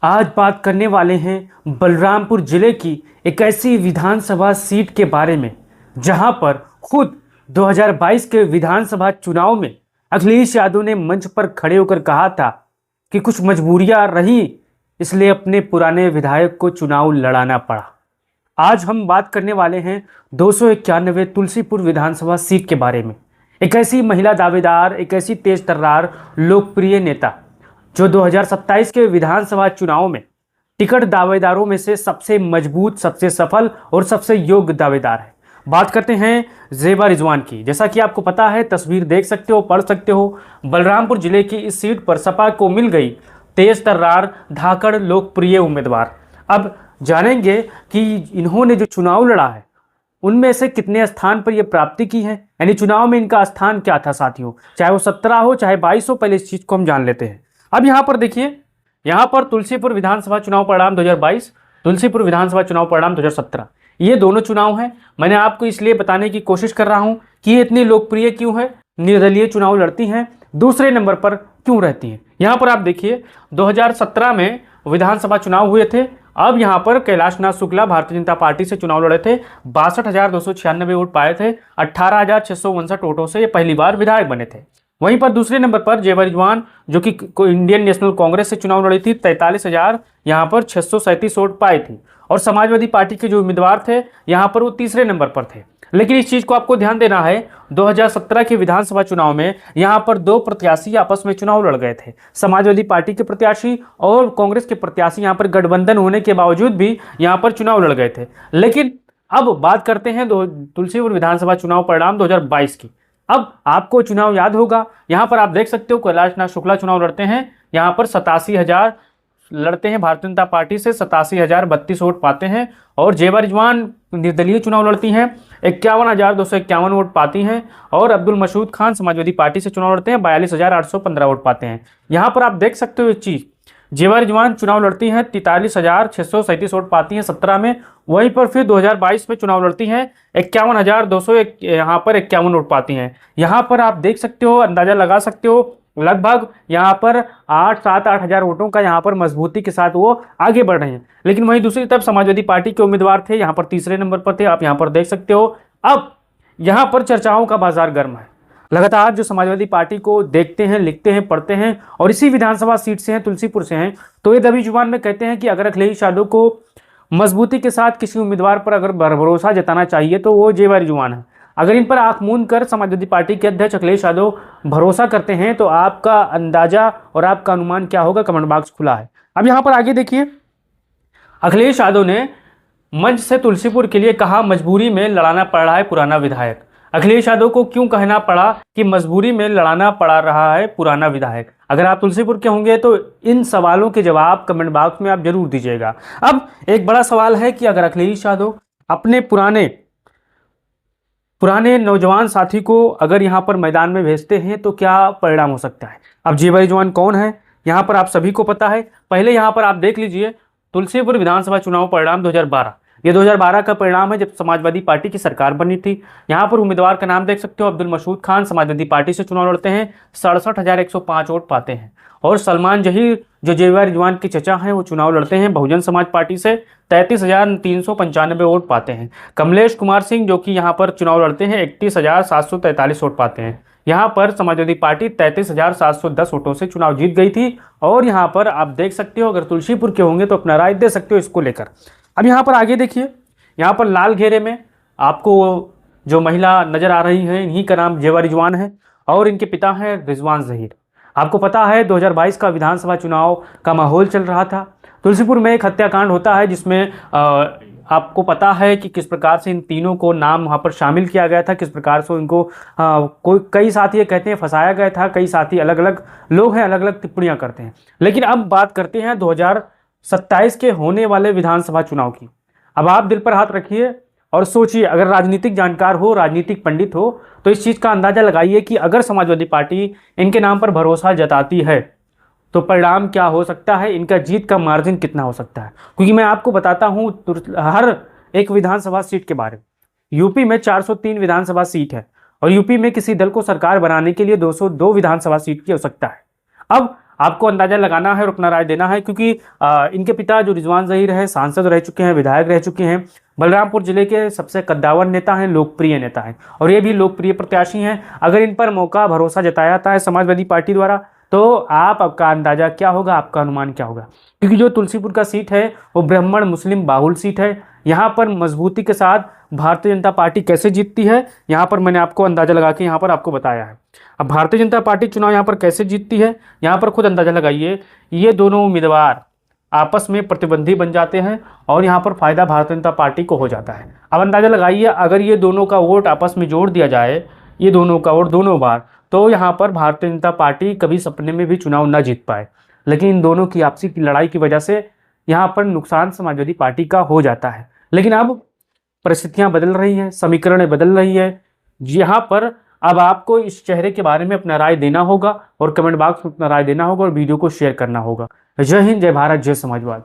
आज बात करने वाले हैं बलरामपुर जिले की एक ऐसी विधानसभा सीट के बारे में जहां पर खुद 2022 के विधानसभा चुनाव में अखिलेश यादव ने मंच पर खड़े होकर कहा था कि कुछ मजबूरियां रही, इसलिए अपने पुराने विधायक को चुनाव लड़ाना पड़ा। आज हम बात करने वाले हैं 291 तुलसीपुर विधानसभा सीट के बारे में। एक ऐसी महिला दावेदार, एक ऐसी तेज तर्रार लोकप्रिय नेता जो 2027 के विधानसभा चुनाव में टिकट दावेदारों में से सबसे मजबूत, सबसे सफल और सबसे योग्य दावेदार है। बात करते हैं ज़ेबा रिजवान की। जैसा कि आपको पता है, तस्वीर देख सकते हो, पढ़ सकते हो, बलरामपुर जिले की इस सीट पर सपा को मिल गई तेज तर्रार धाकड़ लोकप्रिय उम्मीदवार। अब जानेंगे कि इन्होंने जो चुनाव लड़ा है उनमें से कितने स्थान पर यह प्राप्ति की है, यानी चुनाव में इनका स्थान क्या था साथियों, चाहे वो 17 हो चाहे 22 हो। पहले इस चीज को हम जान लेते हैं। अब यहाँ पर देखिए, यहाँ पर तुलसीपुर विधानसभा चुनाव परिणाम 2022, तुलसीपुर विधानसभा चुनाव परिणाम 2017, ये दोनों चुनाव हैं। मैंने आपको इसलिए बताने की कोशिश कर रहा हूं कि ये इतनी लोकप्रिय क्यों है, निर्दलीय चुनाव लड़ती हैं, दूसरे नंबर पर क्यों रहती हैं। यहाँ पर आप देखिए 2017 में विधानसभा चुनाव हुए थे। अब यहाँ पर कैलाश नाथ शुक्ला भारतीय जनता पार्टी से चुनाव लड़े थे, 62,296 वोट पाए थे, 18,659 वोटों से ये पहली बार विधायक बने थे। वहीं पर दूसरे नंबर पर ज़ेबा रिजवान जो कि इंडियन नेशनल कांग्रेस से चुनाव लड़ी थी, 43,000 यहाँ पर 637 वोट पाई थी। और समाजवादी पार्टी के जो उम्मीदवार थे यहाँ पर वो तीसरे नंबर पर थे। लेकिन इस चीज को आपको ध्यान देना है, 2017 के विधानसभा चुनाव में यहाँ पर दो प्रत्याशी आपस में चुनाव लड़ गए थे। समाजवादी पार्टी के प्रत्याशी और कांग्रेस के प्रत्याशी यहाँ पर गठबंधन होने के बावजूद भी यहाँ पर चुनाव लड़ गए थे। लेकिन अब बात करते हैं तुलसीपुर विधानसभा चुनाव परिणाम 2022 की। अब आपको चुनाव याद होगा, यहाँ पर आप देख सकते हो कैलाश नाथ शुक्ला चुनाव लड़ते हैं, यहाँ पर 87,000 लड़ते हैं भारतीय जनता पार्टी से, 87,032 वोट पाते हैं। और ज़ेबा रिजवान निर्दलीय चुनाव लड़ती हैं, 51,251 वोट पाती हैं। और अब्दुल मसूद खान समाजवादी पार्टी से चुनाव लड़ते हैं, 42,815 वोट पाते हैं। यहाँ पर आप देख सकते हो एक चीज़, ज़ेबा रिजवान चुनाव लड़ती हैं, 43,637 वोट पाती हैं 17 में। वहीं पर फिर 2022 में चुनाव लड़ती हैं, 51,200 यहाँ पर 51 वोट पाती हैं। यहाँ पर आप देख सकते हो, अंदाजा लगा सकते हो, लगभग यहाँ पर 8,000 वोटों का यहाँ पर मजबूती के साथ वो आगे बढ़ रहे हैं। लेकिन वहीं दूसरी तरफ समाजवादी पार्टी के उम्मीदवार थे, यहाँ पर तीसरे नंबर पर थे, आप यहाँ पर देख सकते हो। अब यहाँ पर चर्चाओं का बाजार गर्म है। लगातार जो समाजवादी पार्टी को देखते हैं, लिखते हैं, पढ़ते हैं और इसी विधानसभा सीट से हैं, तुलसीपुर से हैं, तो ये दबी जुबान में कहते हैं कि अगर अखिलेश यादव को मजबूती के साथ किसी उम्मीदवार पर अगर भरोसा जताना चाहिए तो वो ज़ेबा रिजवान है। अगर इन पर आंख मूंद कर समाजवादी पार्टी के अध्यक्ष अखिलेश यादव भरोसा करते हैं तो आपका अंदाजा और आपका अनुमान क्या होगा, कमेंट बॉक्स खुला है। अब यहाँ पर आगे देखिए, अखिलेश यादव ने मंच से तुलसीपुर के लिए कहा मजबूरी में लड़ाना पड़ रहा है पुराना विधायक। अखिलेश यादव को क्यों कहना पड़ा कि मजबूरी में लड़ाना पड़ा रहा है पुराना विधायक? अगर आप तुलसीपुर के होंगे तो इन सवालों के जवाब कमेंट बॉक्स में आप जरूर दीजिएगा। अब एक बड़ा सवाल है कि अगर अखिलेश यादव अपने पुराने नौजवान साथी को अगर यहाँ पर मैदान में भेजते हैं तो क्या परिणाम हो सकता है। अब ज़ेबा रिजवान कौन है, यहाँ पर आप सभी को पता है। पहले यहाँ पर आप देख लीजिए तुलसीपुर विधानसभा चुनाव परिणाम 2012, ये 2012 का परिणाम है जब समाजवादी पार्टी की सरकार बनी थी। यहाँ पर उम्मीदवार का नाम देख सकते हो, अब्दुल मसूद खान समाजवादी पार्टी से चुनाव लड़ते हैं, 67,105 वोट पाते हैं। और सलमान जहीर जो ज़ेबा रिजवान के चचा हैं वो चुनाव लड़ते हैं बहुजन समाज पार्टी से, 33,395 वोट पाते हैं। कमलेश कुमार सिंह जो कि यहाँ पर चुनाव लड़ते हैं, 31,743 वोट पाते हैं। यहाँ पर समाजवादी पार्टी 33,710 वोटों से चुनाव जीत गई थी। और यहाँ पर आप देख सकते हो, अगर तुलसीपुर के होंगे तो अपना राय दे सकते हो इसको लेकर। अब यहाँ पर आगे देखिए, यहाँ पर लाल घेरे में आपको जो महिला नजर आ रही है, इन्हीं का नाम ज़ेबा रिजवान है और इनके पिता हैं रिजवान जहीर। आपको पता है 2022 का विधानसभा चुनाव का माहौल चल रहा था। तुलसीपुर में एक हत्याकांड होता है जिसमें आपको पता है कि किस प्रकार से इन तीनों को नाम वहाँ पर शामिल किया गया था, किस प्रकार से इनको कई साथी ये कहते हैं फंसाया गया था, कई साथी अलग अलग लोग हैं, अलग अलग टिप्पणियाँ करते हैं। लेकिन अब बात करते हैं 2027 के होने वाले विधानसभा चुनाव की। अब आप दिल पर हाथ रखिए और सोचिए, अगर राजनीतिक जानकार हो, राजनीतिक पंडित हो, तो इस चीज़ का अंदाजा लगाइए कि अगर समाजवादी पार्टी इनके नाम पर भरोसा जताती है तो परिणाम क्या हो सकता है, इनका जीत का मार्जिन कितना हो सकता है। क्योंकि मैं आपको बताता हूँ हर एक विधानसभा सीट के बारे में। यूपी में 403 विधानसभा सीट है और यूपी में किसी दल को सरकार बनाने के लिए 202 विधानसभा सीट की आवश्यकता है। अब आपको अंदाजा लगाना है और अपना राय देना है, क्योंकि इनके पिता जो रिजवान ज़हीर है सांसद रह चुके हैं, विधायक रह चुके हैं, बलरामपुर जिले के सबसे कद्दावर नेता हैं, लोकप्रिय नेता हैं और ये भी लोकप्रिय प्रत्याशी हैं। अगर इन पर मौका भरोसा जताया जाता है समाजवादी पार्टी द्वारा तो आपका अंदाजा क्या होगा, आपका अनुमान क्या होगा? क्योंकि जो तुलसीपुर का सीट है वो ब्राह्मण मुस्लिम बाहुल सीट है। यहाँ पर मजबूती के साथ भारतीय जनता पार्टी कैसे जीतती है, यहाँ पर मैंने आपको अंदाजा लगा के यहाँ पर आपको बताया है। अब भारतीय जनता पार्टी चुनाव यहाँ पर कैसे जीतती है, यहाँ पर खुद अंदाजा लगाइए। ये दोनों उम्मीदवार आपस में प्रतिद्वंदी बन जाते हैं और यहाँ पर फायदा भारतीय जनता पार्टी को हो जाता है। अब अंदाजा लगाइए, अगर ये दोनों का वोट आपस में जोड़ दिया जाए, ये दोनों का वोट दोनों बार, तो यहाँ पर भारतीय जनता पार्टी कभी सपने में भी चुनाव न जीत पाए। लेकिन इन दोनों की आपसी की लड़ाई की वजह से यहाँ पर नुकसान समाजवादी पार्टी का हो जाता है। लेकिन अब परिस्थितियां बदल रही हैं, समीकरणें बदल रही है। यहाँ पर अब आपको इस चेहरे के बारे में अपना राय देना होगा और कमेंट बॉक्स में अपना राय देना होगा और वीडियो को शेयर करना होगा। जय हिंद, जय भारत, जय समाजवाद।